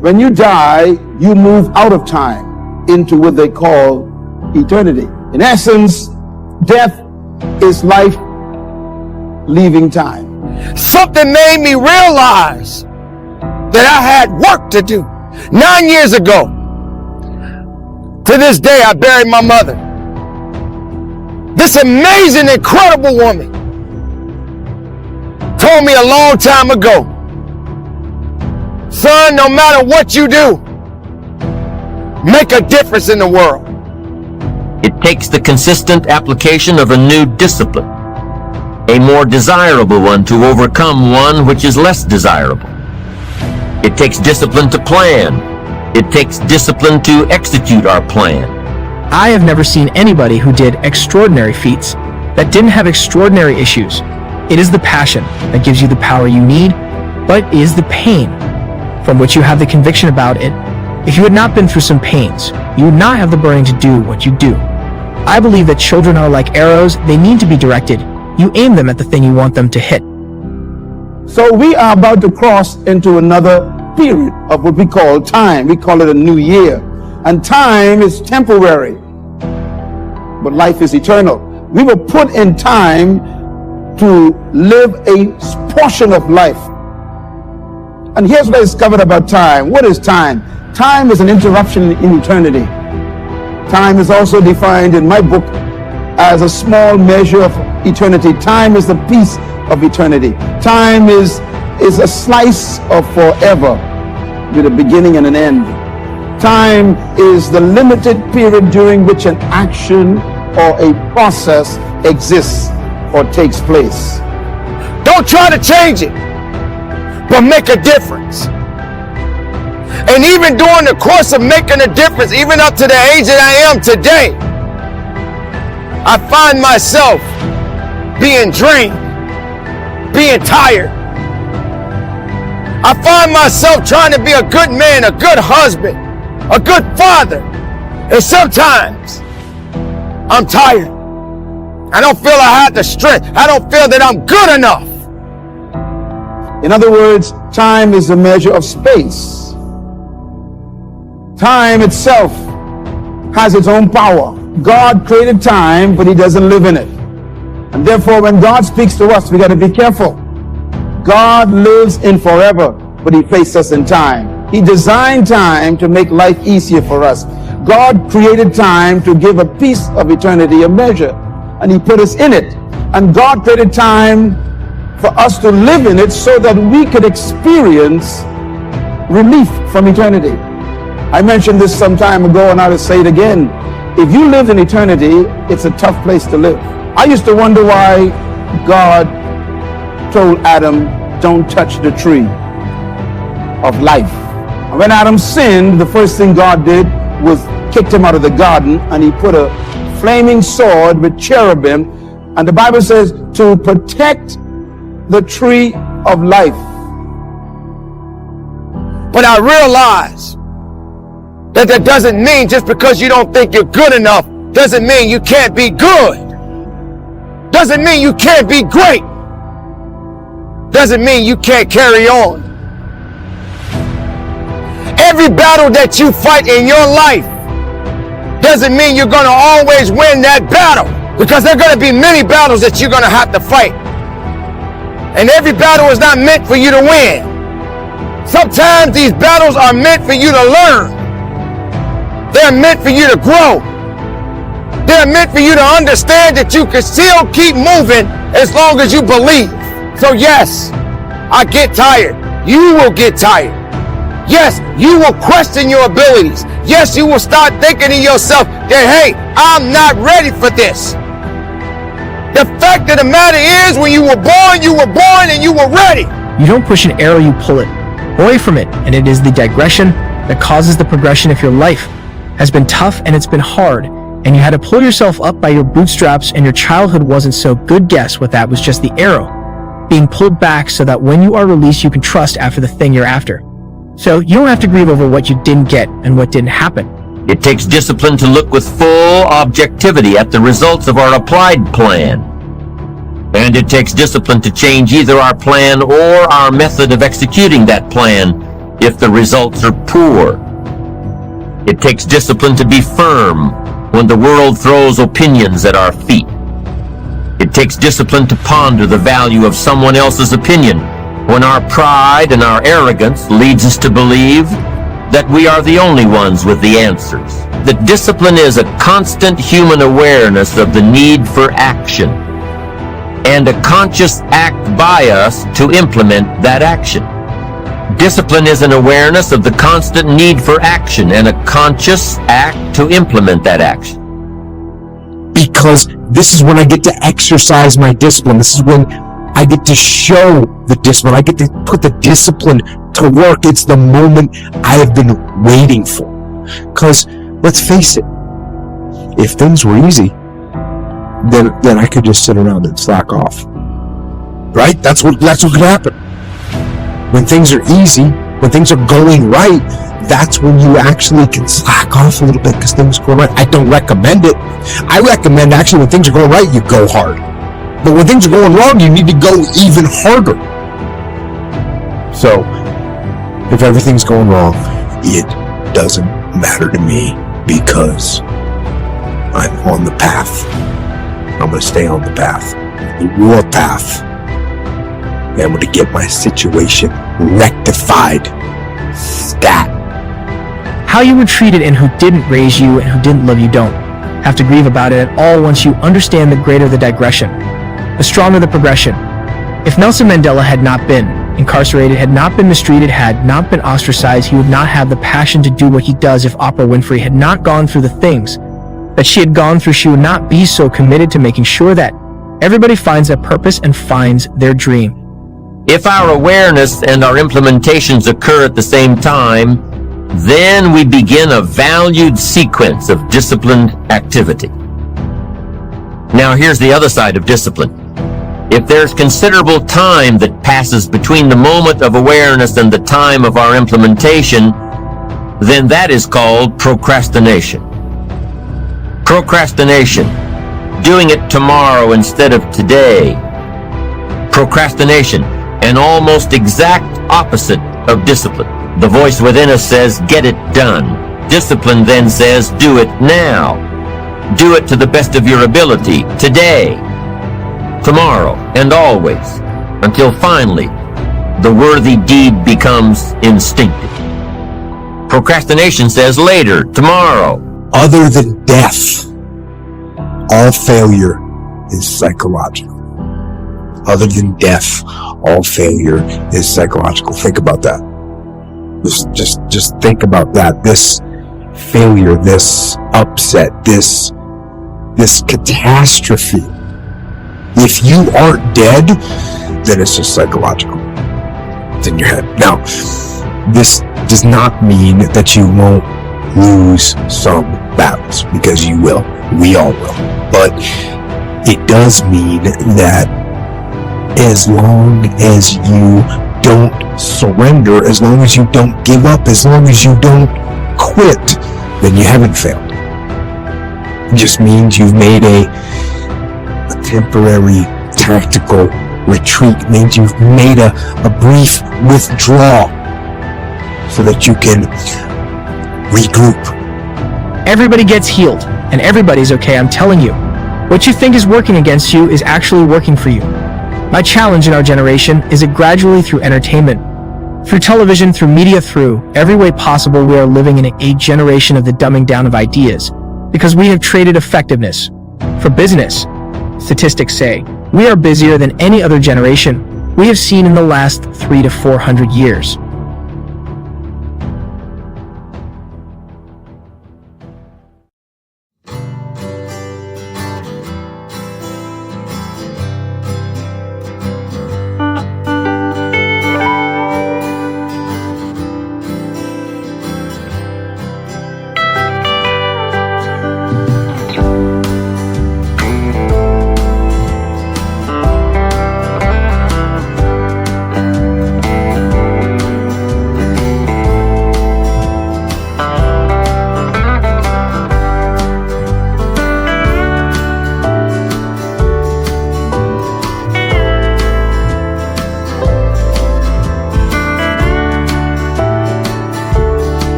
When you die, you move out of time into what they call eternity. In essence, death is life leaving time. Something made me realize that I had work to do. 9 years ago, to this day, I buried my mother. This amazing, incredible woman told me a long time ago, son, no matter what you do, make a difference in the world. It takes the consistent application of a new discipline, a more desirable one, to overcome one which is less desirable. It takes discipline to plan. It takes discipline to execute our plan. I have never seen anybody who did extraordinary feats that didn't have extraordinary issues. It is the passion that gives you the power you need, but it is the pain from which you have the conviction about it. If you had not been through some pains, you would not have the burning to do what you do. I believe that children are like arrows. They need to be directed. You aim them at the thing you want them to hit. So we are about to cross into another period of what we call time. We call it a new year. And time is temporary, but life is eternal. We were put in time to live a portion of life. And here's what I discovered about time. What is time? Time is an interruption in eternity. Time is also defined in my book as a small measure of eternity. Time is the piece of eternity. Time is a slice of forever with a beginning and an end. Time is the limited period during which an action or a process exists or takes place. Don't try to change it, but make a difference. And even during the course of making a difference, even up to the age that I am today, I find myself being drained, being tired. I find myself trying to be a good man, a good husband, a good father. And sometimes I'm tired. I don't feel I have the strength. I don't feel that I'm good enough. In other words, time is a measure of space. Time itself has its own power. God created time, but he doesn't live in it. And therefore, when God speaks to us, we got to be careful. God lives in forever, but he placed us in time. He designed time to make life easier for us. God created time to give a piece of eternity a measure, and he put us in it. And God created time for us to live in it so that we could experience relief from eternity. I mentioned this some time ago, and I'll say it again. If you live in eternity, it's a tough place to live. I used to wonder why God told Adam, don't touch the tree of life. And when Adam sinned, the first thing God did was kicked him out of the garden, and he put a flaming sword with cherubim, and the Bible says to protect the tree of life. But I realize that doesn't mean just because you don't think you're good enough doesn't mean you can't be good. Doesn't mean you can't be great. Doesn't mean you can't carry on. Every battle that you fight in your life doesn't mean you're going to always win that battle, because there are going to be many battles that you're going to have to fight. And every battle is not meant for you to win. Sometimes these battles are meant for you to learn. They're meant for you to grow. They're meant for you to understand that you can still keep moving as long as you believe. So yes, I get tired. You will get tired. Yes, you will question your abilities. Yes, you will start thinking to yourself that, hey, I'm not ready for this. The fact of the matter is, when you were born and you were ready. You don't push an arrow, you pull it away from it. And it is the digression that causes the progression. If your life has been tough and it's been hard, and you had to pull yourself up by your bootstraps, and your childhood wasn't so good, guess what? That was just the arrow being pulled back so that when you are released, you can trust after the thing you're after. So you don't have to grieve over what you didn't get and what didn't happen. It takes discipline to look with full objectivity at the results of our applied plan. And it takes discipline to change either our plan or our method of executing that plan if the results are poor. It takes discipline to be firm when the world throws opinions at our feet. It takes discipline to ponder the value of someone else's opinion when our pride and our arrogance leads us to believe that we are the only ones with the answers. That discipline is a constant human awareness of the need for action and a conscious act by us to implement that action. Discipline is an awareness of the constant need for action and a conscious act to implement that action. Because this is when I get to exercise my discipline. This is when I get to show the discipline. I get to put the discipline to work. It's the moment I have been waiting for. Because, let's face it, if things were easy, then I could just sit around and slack off. Right? That's what could happen. When things are easy, when things are going right, that's when you actually can slack off a little bit because things go right. I don't recommend it. I recommend actually when things are going right, you go hard. But when things are going wrong, you need to go even harder. So, if everything's going wrong, it doesn't matter to me because I'm on the path. I'm going to stay on the path. The war path. And I'm going to get my situation rectified. Stat. How you were treated and who didn't raise you and who didn't love you don't have to grieve about it at all once you understand the greater the digression, the stronger the progression. If Nelson Mandela had not been incarcerated, had not been mistreated, had not been ostracized, he would not have the passion to do what he does. If Oprah Winfrey had not gone through the things that she had gone through, she would not be so committed to making sure that everybody finds their purpose and finds their dream. If our awareness and our implementations occur at the same time, then we begin a valued sequence of disciplined activity. Now here's the other side of discipline. If there's considerable time that passes between the moment of awareness and the time of our implementation, then that is called procrastination. Procrastination, doing it tomorrow instead of today. Procrastination, an almost exact opposite of discipline. The voice within us says, get it done. Discipline then says, do it now. Do it to the best of your ability, today, tomorrow, and always, until finally, the worthy deed becomes instinctive. Procrastination says later, tomorrow. Other than death, all failure is psychological. Other than death, all failure is psychological. Think about that. Just think about that. This failure, this upset, this catastrophe. If you aren't dead, then it's just psychological. It's in your head. Now, this does not mean that you won't lose some battles, because you will. We all will. But it does mean that as long as you don't surrender, as long as you don't give up, as long as you don't quit, then you haven't failed. It just means you've made a temporary tactical retreat. It means you've made a brief withdrawal so that you can regroup. Everybody gets healed, and everybody's okay, I'm telling you. What you think is working against you is actually working for you. My challenge in our generation is that gradually through entertainment, through television, through media, through every way possible, we are living in a generation of the dumbing down of ideas, because we have traded effectiveness for business. Statistics say we are busier than any other generation we have seen in the last 300 to 400 years.